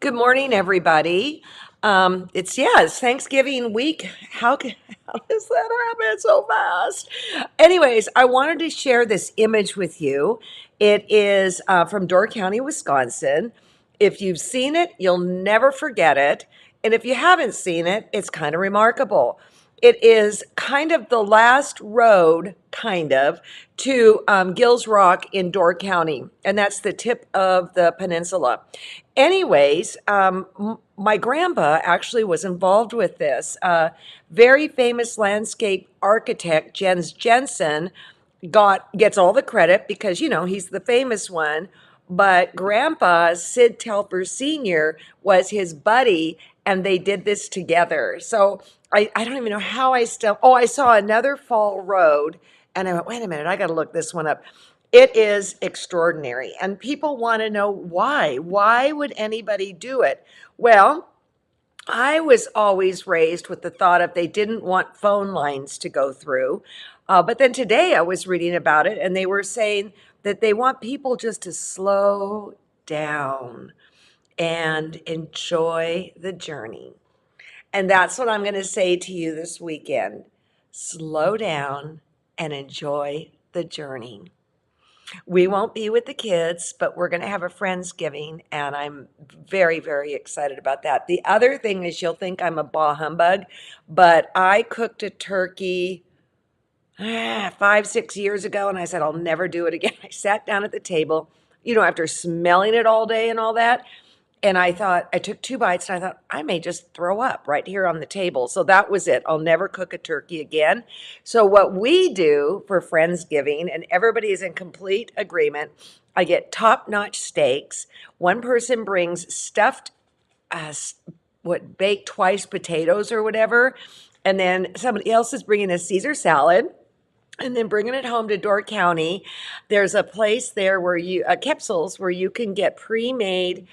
Good morning, everybody. It's Thanksgiving week. How does that happen so fast? Anyways, I wanted to share this image with you. It is from Door County, Wisconsin. If you've seen it, you'll never forget it. And if you haven't seen it, it's kind of remarkable. It is kind of the last road, to Gills Rock in Door County, and that's the tip of the peninsula. Anyways, my grandpa actually was involved with this. Very famous landscape architect Jens Jensen gets all the credit because he's the famous one. But Grandpa Sid Telfer Sr. was his buddy, and they did this together. So I don't even know how I still. Oh, I saw another fall road, and I went, wait a minute, I got to look this one up. It is extraordinary, and people want to know why. Why would anybody do it? Well, I was always raised with the thought of they didn't want phone lines to go through. But then today I was reading about it, and they were saying that they want people just to slow down and enjoy the journey. And that's what I'm going to say to you this weekend. Slow down and enjoy the journey. We won't be with the kids, but we're going to have a Friendsgiving, and I'm very, very excited about that. The other thing is you'll think I'm a bah humbug, but I cooked a turkey 5, 6 years ago, and I said, I'll never do it again. I sat down at the table, after smelling it all day and all that. And I thought, I took 2 bites and I thought, I may just throw up right here on the table. So that was it. I'll never cook a turkey again. So, what we do for Friendsgiving, and everybody is in complete agreement, I get top notch steaks. One person brings stuffed, baked twice potatoes or whatever. And then somebody else is bringing a Caesar salad. And then bringing it home to Door County, there's a place there where Kepsels, where you can get pre-made,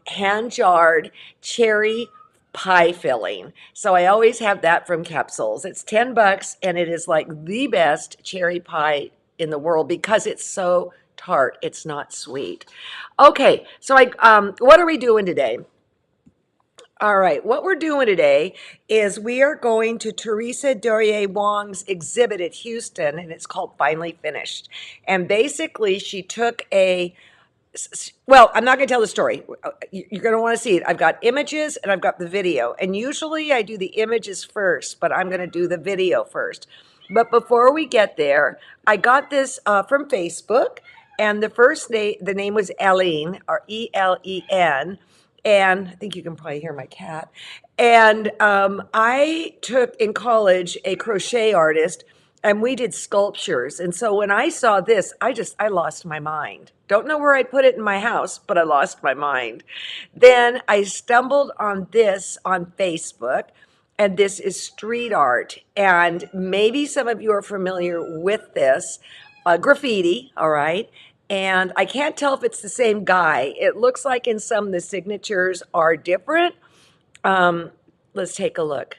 hand-jarred cherry pie filling. So I always have that from Kepsels. It's $10, and it is like the best cherry pie in the world because it's so tart. It's not sweet. Okay, so what are we doing today? All right, what we're doing today is we are going to Teresa Duryea Wong's exhibit at Houston, and it's called Finally Finished. And basically, she took well, I'm not going to tell the story. You're going to want to see it. I've got images and I've got the video. And usually I do the images first, but I'm going to do the video first. But before we get there, I got this from Facebook, and the name was Elen, or Elen. And I think you can probably hear my cat. And I took in college a crochet artist, and we did sculptures. And so when I saw this, I lost my mind. Don't know where I put it in my house, but I lost my mind. Then I stumbled on this on Facebook, and this is street art. And maybe some of you are familiar with this graffiti, all right? And I can't tell if it's the same guy. It looks like in some the signatures are different. Let's take a look.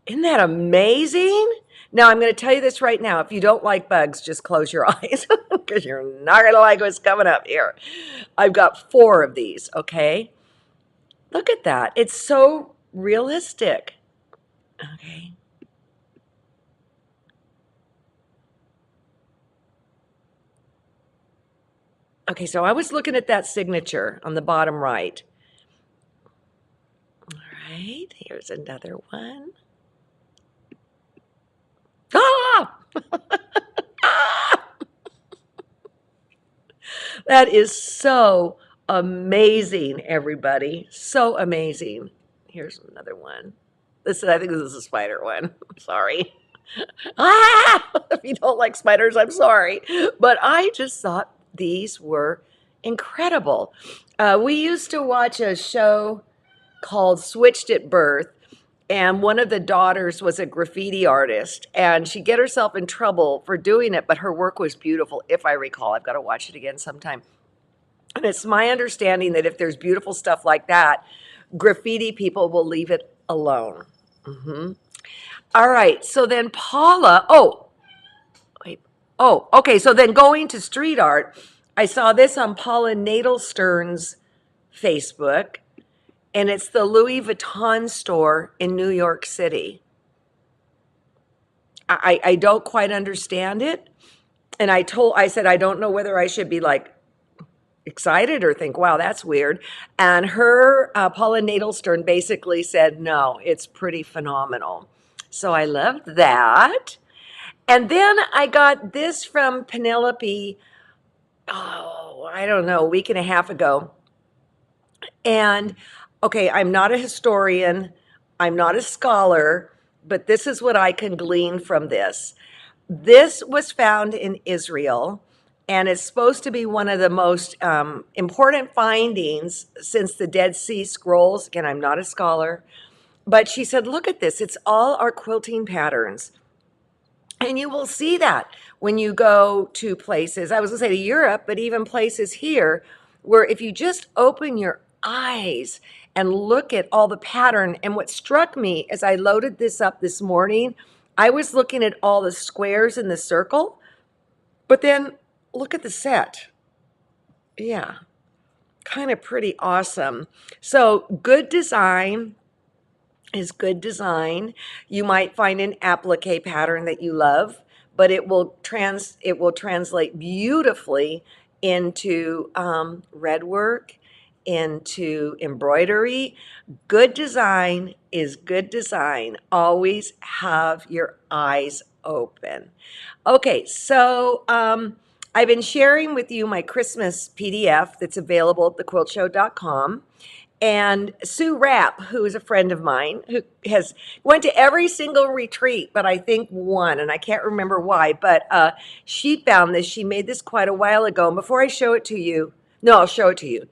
Isn't that amazing? Now, I'm going to tell you this right now. If you don't like bugs, just close your eyes because you're not going to like what's coming up here. I've got 4 of these, okay? Look at that. It's so realistic. Okay. Okay, so I was looking at that signature on the bottom right. All right, here's another one. Ah! Ah! That is so amazing, everybody. So amazing. Here's another one. I think this is a spider one. Sorry. Ah! If you don't like spiders, I'm sorry. But I just thought these were incredible. We used to watch a show called Switched at Birth, and one of the daughters was a graffiti artist, and she'd get herself in trouble for doing it, but her work was beautiful, if I recall. I've got to watch it again sometime. And it's my understanding that if there's beautiful stuff like that, graffiti people will leave it alone. Mm-hmm. All right, so then Paula, okay, so then going to street art, I saw this on Paula Nadelstern's Facebook, and it's the Louis Vuitton store in New York City. I don't quite understand it. And I said, I don't know whether I should be like excited or think, wow, that's weird. And her, Paula Nadelstern basically said, no, it's pretty phenomenal. So I loved that. And then I got this from Penelope, oh, I don't know, a week and a half ago. And okay, I'm not a historian, I'm not a scholar, but this is what I can glean from this. This was found in Israel, and it's supposed to be one of the most important findings since the Dead Sea Scrolls. Again, I'm not a scholar, but she said, look at this. It's all our quilting patterns. And you will see that when you go to places, I was going to say to Europe, but even places here, where if you just open your eyes and look at all the pattern. And what struck me as I loaded this up this morning, I was looking at all the squares in the circle, but then look at the set. Yeah, kind of pretty awesome. So good design is good design. You might find an applique pattern that you love, but it will translate beautifully into red work, into embroidery. Good design is good design. Always have your eyes open. Okay, so I've been sharing with you my Christmas PDF that's available at thequiltshow.com. And Sue Rapp, who is a friend of mine, who has went to every single retreat, but I think one, and I can't remember why, but she found this. She made this quite a while ago. And before I show it to you, no, I'll show it to you.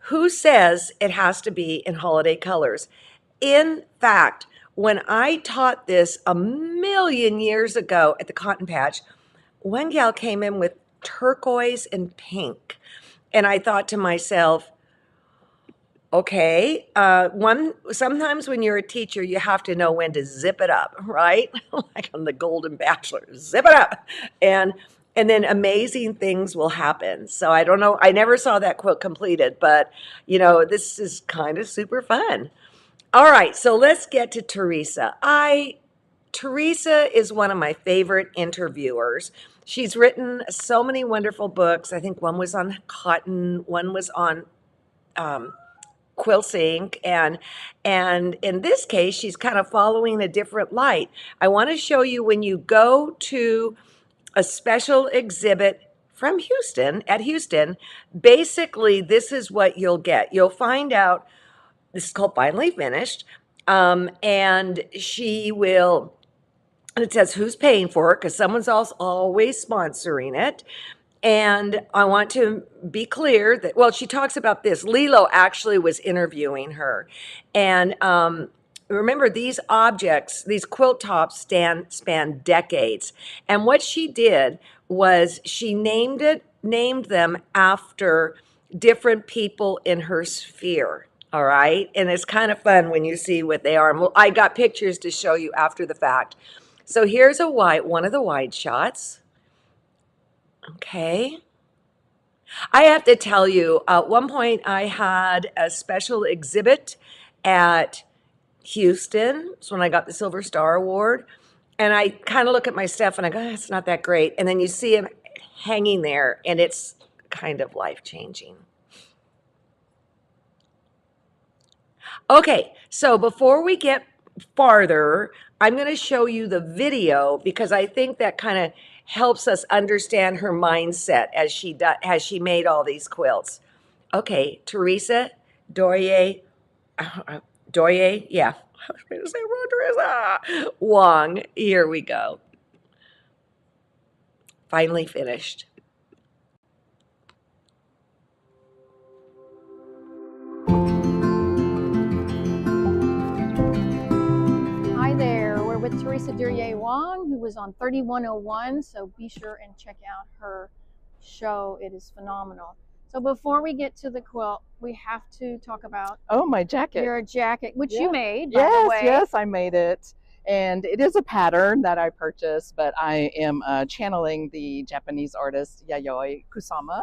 Who says it has to be in holiday colors? In fact, when I taught this a million years ago at the Cotton Patch, one gal came in with turquoise and pink. And I thought to myself, okay, sometimes when you're a teacher, you have to know when to zip it up, right? Like on the Golden Bachelor, zip it up, and then amazing things will happen. So I don't know, I never saw that quilt completed, but this is kind of super fun. All right, so let's get to Teresa. Teresa is one of my favorite interviewers. She's written so many wonderful books. I think one was on cotton, one was on quilting, and in this case she's kind of following a different light. I want to show you when you go to a special exhibit from Houston, basically this is what you'll get. You'll find out this is called Finally Finished, and she will, and it says who's paying for it because someone's else always sponsoring it. And I want to be clear that, well, she talks about this. Lilo actually was interviewing her. And remember, these objects, these quilt tops span decades. And what she did was she named them after different people in her sphere. All right. And it's kind of fun when you see what they are. And I got pictures to show you after the fact. So here's one of the wide shots. Okay. I have to tell you, at one point I had a special exhibit at Houston. It's when I got the Silver Star Award. And I kind of look at my stuff and I go, it's not that great. And then you see him hanging there and it's kind of life-changing. Okay, so before we get farther, I'm going to show you the video because I think that kind of helps us understand her mindset as she made all these quilts. Okay, Teresa Duryea, yeah, I was going to say Teresa Wong. Here we go. Finally finished. Hi there, we're with Teresa Duryea Wong, who was on 3101, so be sure and check out her show. It is phenomenal. So before we get to the quilt, we have to talk about my jacket. Your jacket, which you made, by the way. Yes, I made it. And it is a pattern that I purchased, but I am channeling the Japanese artist Yayoi Kusama.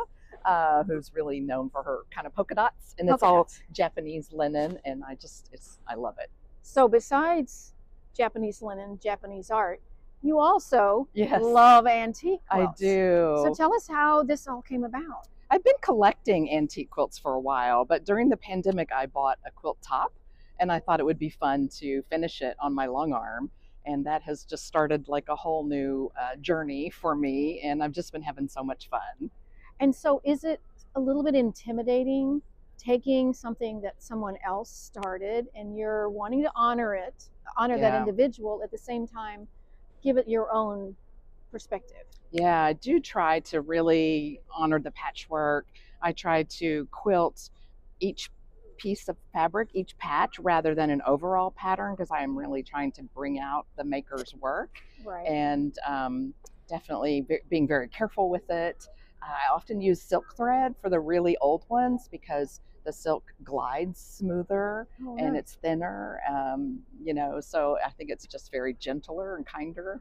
who's really known for her kind of polka dots, and it's Polka all dots. Japanese linen, and I love it. So besides Japanese linen, Japanese art, you also Yes. love antique I quilts. do. So tell us how this all came about. I've been collecting antique quilts for a while, but during the pandemic, I bought a quilt top, and I thought it would be fun to finish it on my long arm. And that has just started like a whole new journey for me, and I've just been having so much fun. And so is it a little bit intimidating taking something that someone else started and you're wanting to honor that Yeah. individual, at the same time give it your own perspective? Yeah, I do try to really honor the patchwork. I try to quilt each piece of fabric, each patch, rather than an overall pattern, because I am really trying to bring out the maker's work. Right. And definitely being very careful with it. I often use silk thread for the really old ones because the silk glides smoother Oh, and nice. it's thinner, you know, so I think it's just very gentler and kinder.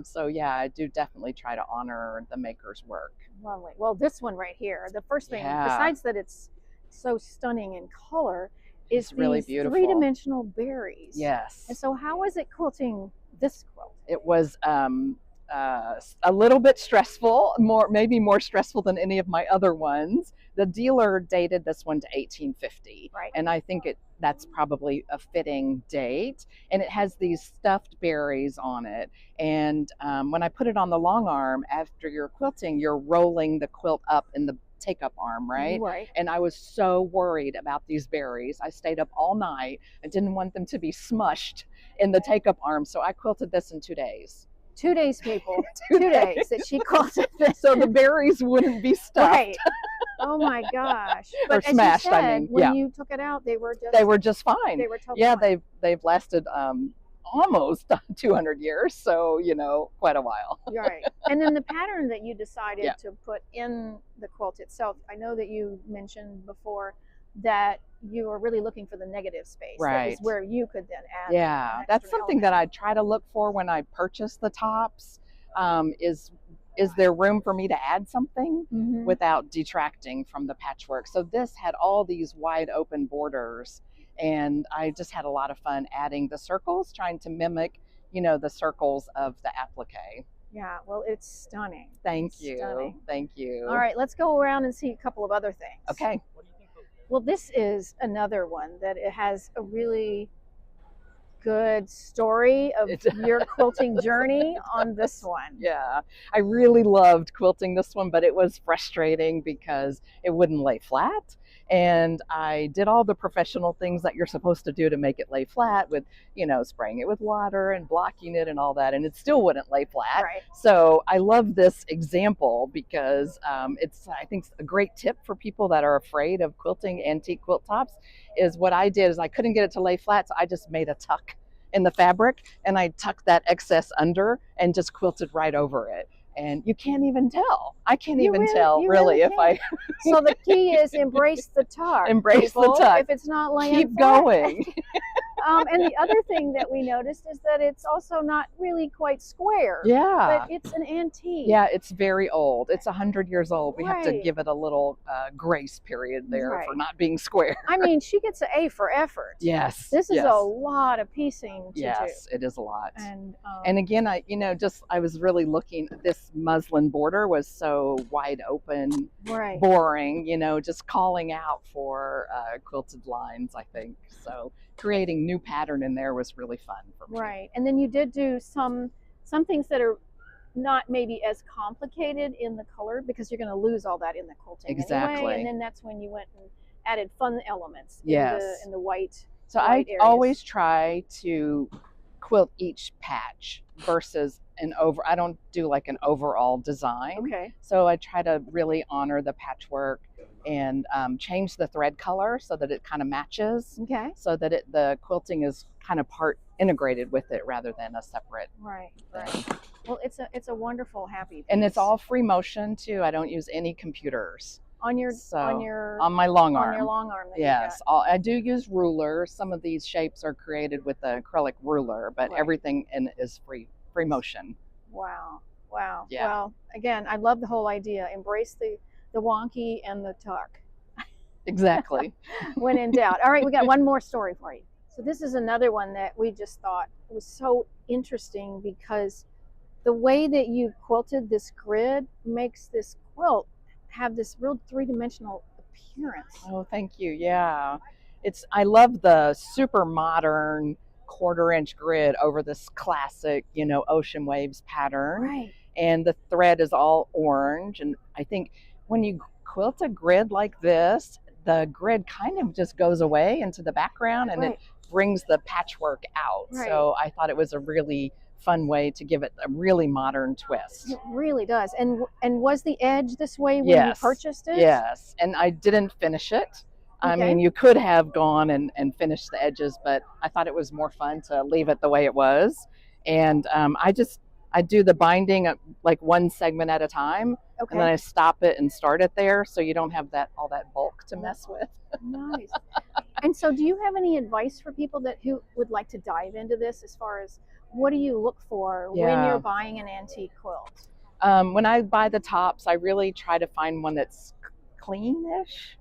So yeah, I do definitely try to honor the maker's work. Lovely. Well, this one right here, the first thing, Yeah. besides that it's so stunning in color, is It's really these beautiful. three-dimensional berries. Yes. And so how was it quilting this quilt? It was a little bit stressful, maybe more stressful than any of my other ones. The dealer dated this one to 1850, Right. and I think that's probably a fitting date. And it has these stuffed berries on it. And when I put it on the long arm, after you're quilting, you're rolling the quilt up in the take-up arm, right? Right. And I was so worried about these berries. I stayed up all night. I didn't want them to be smushed in the take-up arm, so I quilted this in 2 days. 2 days, people. 2 days that she quilted this. So the berries wouldn't be stuffed. Right. Oh my gosh. Or But as smashed, you I said, mean, when yeah. you took it out, they were just fine. They were totally Yeah, fine. they've lasted almost 200 years, so you know, quite a while. Right. And then the pattern that you decided Yeah. to put in the quilt itself, I know that you mentioned before that you were really looking for the negative space. That Right. was where you could then add. Yeah, an that's extra something that I try to look for when I purchase the tops. Is there room for me to add something element. without detracting from the patchwork? So this had all these wide open borders, and I just had a lot of fun adding the circles, trying to mimic, you know, the circles of the applique. Yeah, well, it's stunning. Thank you. Stunning. Thank you. All right, let's go around and see a couple of other things. Okay. Well, this is another one that it has a really good story of your quilting journey on this one. Yeah, I really loved quilting this one, but it was frustrating because it wouldn't lay flat. And I did all the professional things that you're supposed to do to make it lay flat with, you know, spraying it with water and blocking it and all that, and it still wouldn't lay flat. Right. So I love this example because it's, I think, a great tip for people that are afraid of quilting antique quilt tops. Is what I did is I couldn't get it to lay flat, so I just made a tuck in the fabric and I tucked that excess under and just quilted right over it. And you can't even tell. I can't even tell really if I So the key is embrace the tuck. Embrace the people. tuck. If it's not laying keep flat. going. And the other thing that we noticed is that it's also not really quite square. Yeah. But it's an antique. Yeah, it's very old. It's 100 years old. We have to Right. give it a little grace period there Right. for not being square. I mean, she gets an A for effort. Yes. This is yes. a lot of piecing to Yes, it is a lot. do. And again, I was really looking, this muslin border was so wide open, right. boring, just calling out for quilted lines, I think. So creating new pattern in there was really fun for me. Right. And then you did do some things that are not maybe as complicated in the color because you're going to lose all that in the quilting Exactly. anyway. And then that's when you went and added fun elements Yes. in the white. So white I areas. always try to quilt each patch versus I don't do like an overall design. Okay. So I try to really honor the patchwork and change the thread color so that it kind of matches, Okay. so that the quilting is kind of part integrated with it rather than a separate Right. thing. Right. Well, it's a wonderful happy piece. And it's all free motion too. I don't use any computers. on your So, on my long on arm. your long arm. That you Yes, got. I do use rulers. Some of these shapes are created with an acrylic ruler, but Right. everything is free motion. Wow. Wow. Yeah. Well, again, I love the whole idea. Embrace the the wonky and the tuck. Exactly. When in doubt. All right, we got one more story for you. So this is another one that we just thought was so interesting because the way that you quilted this grid makes this quilt have this real three-dimensional appearance. Oh, thank you. Yeah. I love the super modern 1/4 inch grid over this classic, ocean waves pattern. Right. And the thread is all orange. And I think when you quilt a grid like this, the grid kind of just goes away into the background and it brings the patchwork out. Right. So I thought it was a really fun way to give it a really modern twist. It really does. And was the edge this way when Yes. you purchased it? Yes. And I didn't finish it. I Okay. mean, you could have gone and finished the edges, but I thought it was more fun to leave it the way it was. And I do the binding like one segment at a time, Okay. and then I stop it and start it there, so you don't have all that bulk to mess with. Nice. And so, do you have any advice for people who would like to dive into this, as far as what do you look for when Yeah. you're buying an antique quilt? When I buy the tops, I really try to find one that's cleanish.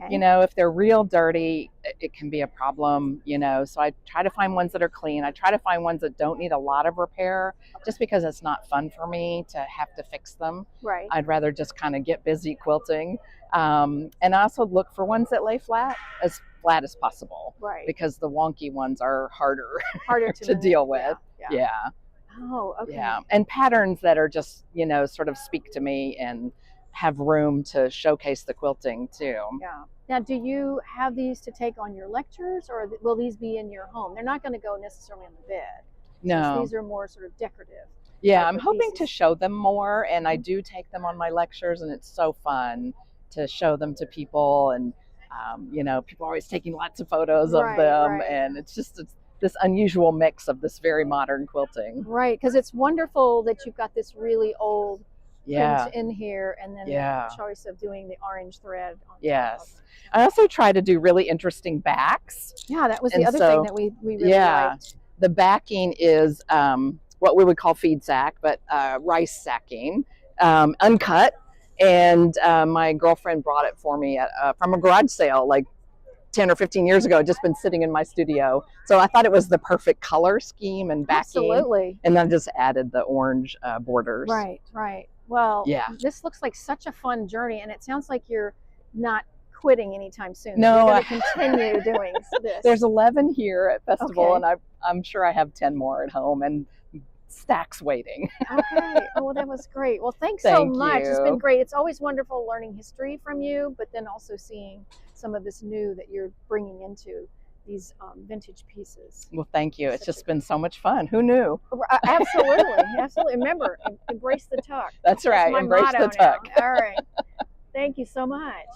Okay. If they're real dirty, it can be a problem, so I try to find ones that are clean. I try to find ones that don't need a lot of repair, just because it's not fun for me to have to fix them. Right. I'd rather just kind of get busy quilting. And I also look for ones that lay flat as possible, Right. because the wonky ones are harder Harder to deal with. Yeah. Yeah. Oh, okay. Yeah. And patterns that are just, sort of speak to me and have room to showcase the quilting too. Yeah. Now, do you have these to take on your lectures, or will these be in your home? They're not going to go necessarily on the bed. No. Since these are more sort of decorative. Yeah, type I'm of hoping to pieces. show them more, and I do take them on my lectures, and it's so fun to show them to people. And people are always taking lots of photos of Right, them, right. and it's this unusual mix of this very modern quilting. Right, because it's wonderful that you've got this really old Yeah. print in here, and then Yeah. the choice of doing the orange thread on top. Yes. I also try to do really interesting backs. Yeah, that was the And other so- thing that we really Yeah. liked. The backing is what we would call feed sack, but rice sacking, uncut. And my girlfriend brought it for me from a garage sale like 10 or 15 years ago. It just been sitting in my studio. So I thought it was the perfect color scheme and backing. Absolutely. And then just added the orange borders. Right, right. Well, Yeah. this looks like such a fun journey, and it sounds like you're not quitting anytime soon. No, You're going to continue doing this. There's 11 here at Festival, Okay. and I'm sure I have 10 more at home and stacks waiting. Okay. Oh, well, that was great. Well, thanks so Thank much. It's been you. great. It's always wonderful learning history from you, but then also seeing some of this new that you're bringing into these vintage pieces. Well, thank you. It's Such just a- been so much fun. Who knew? Absolutely. Absolutely. Remember, embrace the tuck. That's right. my Embrace motto the tuck. now. All right. Thank you so much.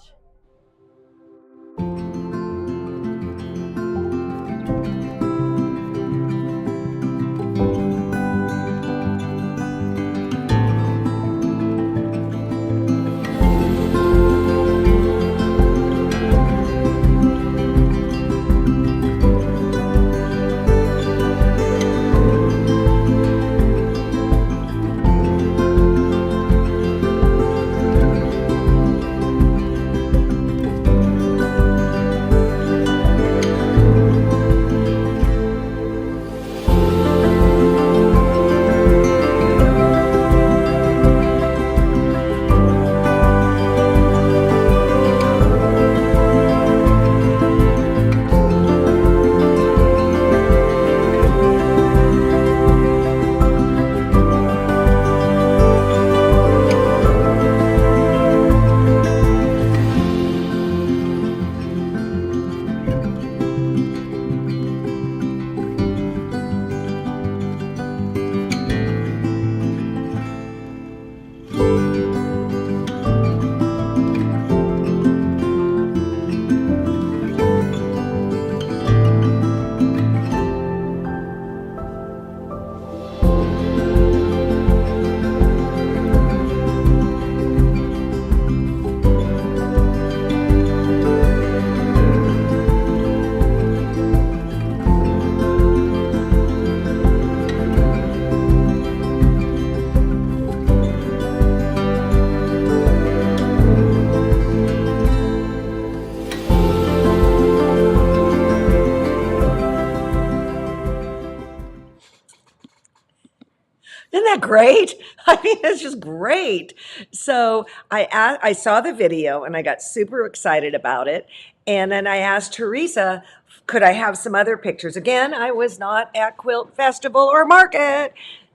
great? I mean, it's just great. So I saw the video and I got super excited about it. And then I asked Teresa, could I have some other pictures? Again, I was not at Quilt Festival or Market.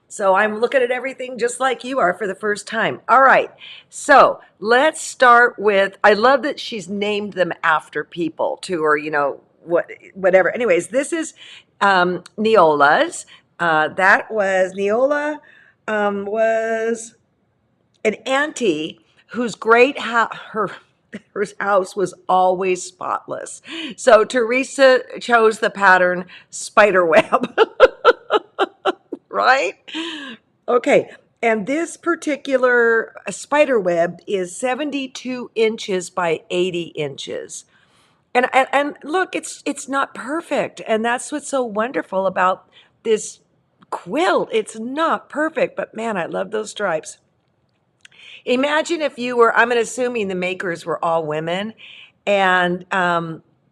So I'm looking at everything just like you are for the first time. All right. So let's start with, I love that she's named them after people too, or, whatever. Anyways, this is Neola's. That was Neola was an auntie whose her house was always spotless. So Teresa chose the pattern spider web, right? Okay. And this particular spider web is 72 inches by 80 inches. And look, it's not perfect. And that's what's so wonderful about this quilt. It's not perfect, but man, I love those stripes. Imagine if you were, I'm assuming the makers were all women, and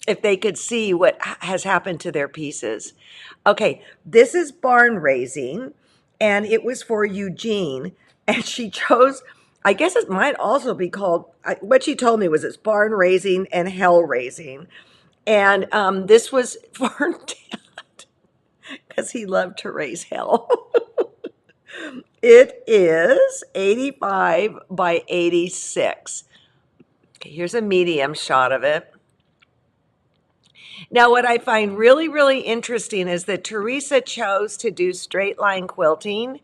if they could see what has happened to their pieces. Okay, this is barn raising, and it was for Eugene, and she chose, I guess it might also be called, what she told me was it's barn raising and hell raising. And this was for Dad, because he loved to raise hell. It is 85 by 86. Okay, here's a medium shot of it. Now, what I find really, really interesting is that Teresa chose to do straight line quilting.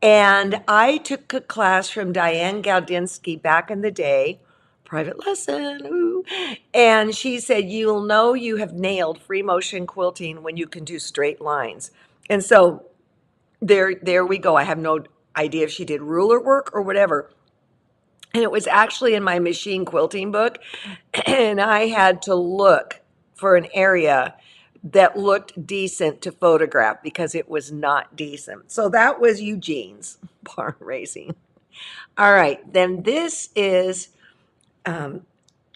And I took a class from Diane Gaudinsky back in the day, private lesson, ooh. And she said, you'll know you have nailed free motion quilting when you can do straight lines. And so there we go. I have no idea if she did ruler work or whatever. And it was actually in my machine quilting book. And I had to look for an area that looked decent to photograph because it was not decent. So that was Eugene's barn raising. All right, then this is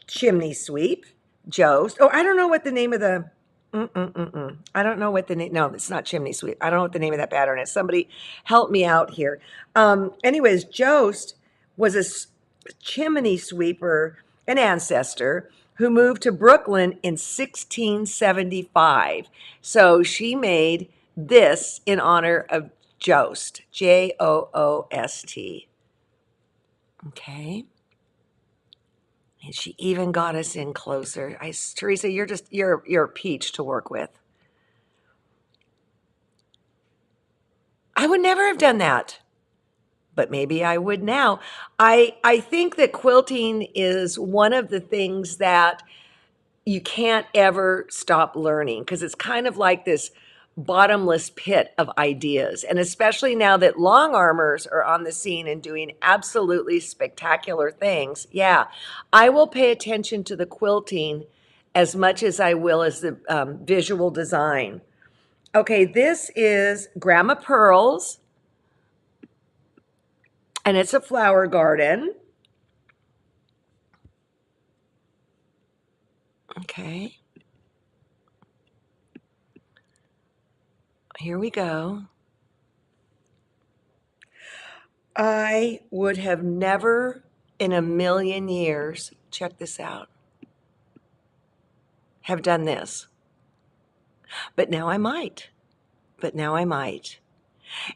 chimney sweep, Joe's. Oh, I don't know what the name of the, I don't know what the name, no, it's not chimney sweep. I don't know what the name of that pattern is. Somebody help me out here. Anyways, Jost was a chimney sweeper, an ancestor who moved to Brooklyn in 1675. So she made this in honor of Jost, Joost. Okay. And she even got us in closer. Teresa, you're a peach to work with. I would never have done that, but maybe I would now. I think that quilting is one of the things that you can't ever stop learning because it's kind of like this bottomless pit of ideas. And especially now that long armors are on the scene and doing absolutely spectacular things, yeah, I will pay attention to the quilting as much as I will as the visual design. Okay, this is Grandma Pearls, and it's a flower garden. Okay. Here we go. I would have never in a million years, check this out, have done this. But now I might.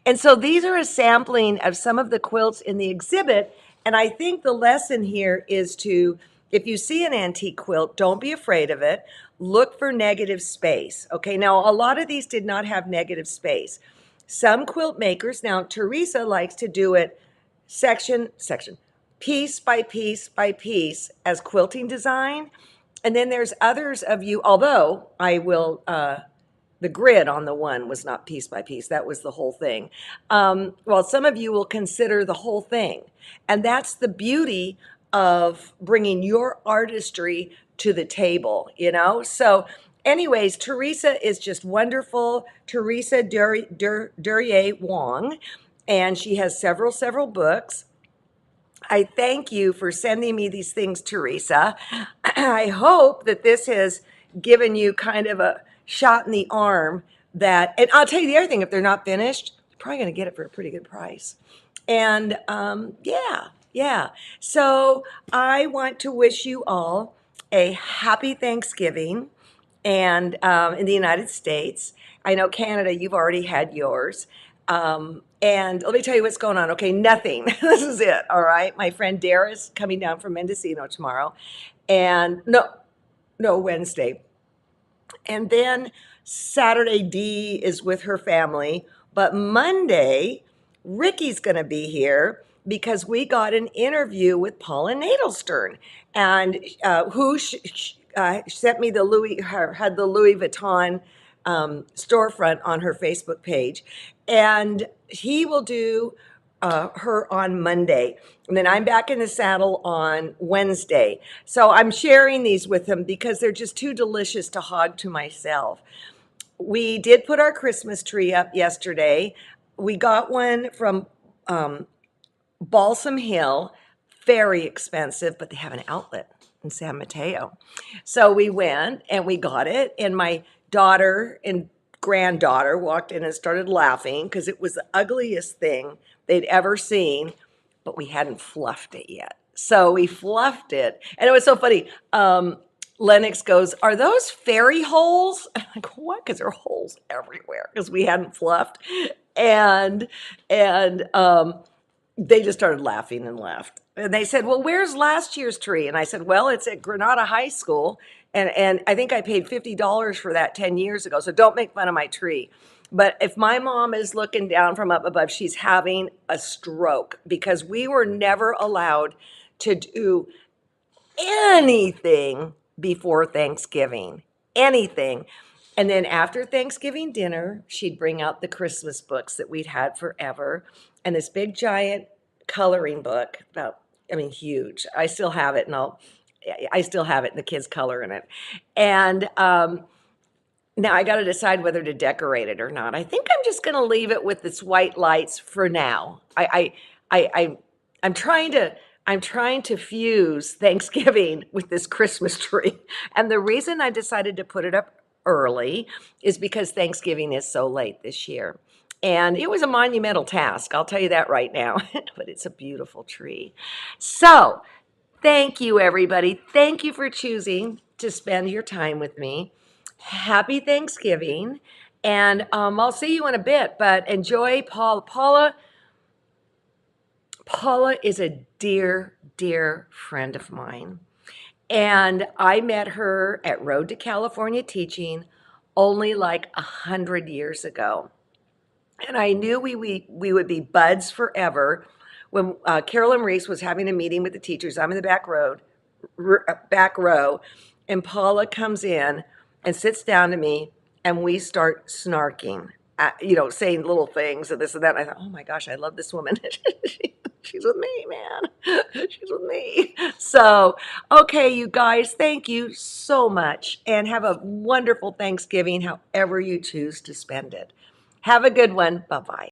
And so these are a sampling of some of the quilts in the exhibit. And I think the lesson here is to, if you see an antique quilt, don't be afraid of it. Look for negative space. Okay, now a lot of these did not have negative space. Some quilt makers, now Teresa likes to do it section, piece by piece by piece as quilting design. And then there's others of you, although I will, the grid on the one was not piece by piece. That was the whole thing. Well, some of you will consider the whole thing. And that's the beauty of bringing your artistry to the table, So anyways, Teresa is just wonderful. Teresa Duryea Wong. And she has several books. I thank you for sending me these things, Teresa. I hope that this has given you kind of a shot in the arm that, and I'll tell you the other thing, if they're not finished, Probably going to get it for a pretty good price. And yeah. So I want to wish you all a happy Thanksgiving. And in the United States, I know Canada, you've already had yours. And let me tell you what's going on. Okay, nothing. This is it. All right. My friend Dara's coming down from Mendocino tomorrow. And no, Wednesday. And then Saturday, Dee is with her family. But Monday, Ricky's going to be here because we got an interview with Paula Nadelstern, and who sent me had the Louis Vuitton storefront on her Facebook page. And he will do her on Monday. And then I'm back in the saddle on Wednesday. So I'm sharing these with him because they're just too delicious to hog to myself. We did put our Christmas tree up yesterday. We got one from Balsam Hill, very expensive, but they have an outlet in San Mateo. So we went and we got it, and my daughter and granddaughter walked in and started laughing because it was the ugliest thing they'd ever seen, but we hadn't fluffed it yet. So we fluffed it, and it was so funny. Lennox goes, "Are those fairy holes?" I'm like, "What?" Because there are holes everywhere because we hadn't fluffed, and they just started laughing and laughed. And they said, "Well, where's last year's tree?" And I said, "Well, it's at Granada High School, and I think I paid $50 for that 10 years ago. So don't make fun of my tree." But if my mom is looking down from up above, she's having a stroke because we were never allowed to do anything before Thanksgiving, anything. And then after Thanksgiving dinner, she'd bring out the Christmas books that we'd had forever, and this big giant coloring book, huge. I still have it, and I still have it, and the kids color in it. And now I got to decide whether to decorate it or not. I think I'm just going to leave it with its white lights for now. I'm trying to fuse Thanksgiving with this Christmas tree. And the reason I decided to put it up early is because Thanksgiving is so late this year. And it was a monumental task, I'll tell you that right now, but it's a beautiful tree. So thank you, everybody. Thank you for choosing to spend your time with me. Happy Thanksgiving. And I'll see you in a bit, but enjoy Paula. Paula is a dear, dear friend of mine. And I met her at Road to California Teaching only like 100 years ago. And I knew we would be buds forever when Carolyn Reese was having a meeting with the teachers. I'm in the back row, and Paula comes in and sits down to me, and we start snarking, saying little things and this and that. And I thought, oh my gosh, I love this woman. She's with me, man. She's with me. So, okay, you guys, thank you so much, and have a wonderful Thanksgiving, however you choose to spend it. Have a good one. Bye-bye.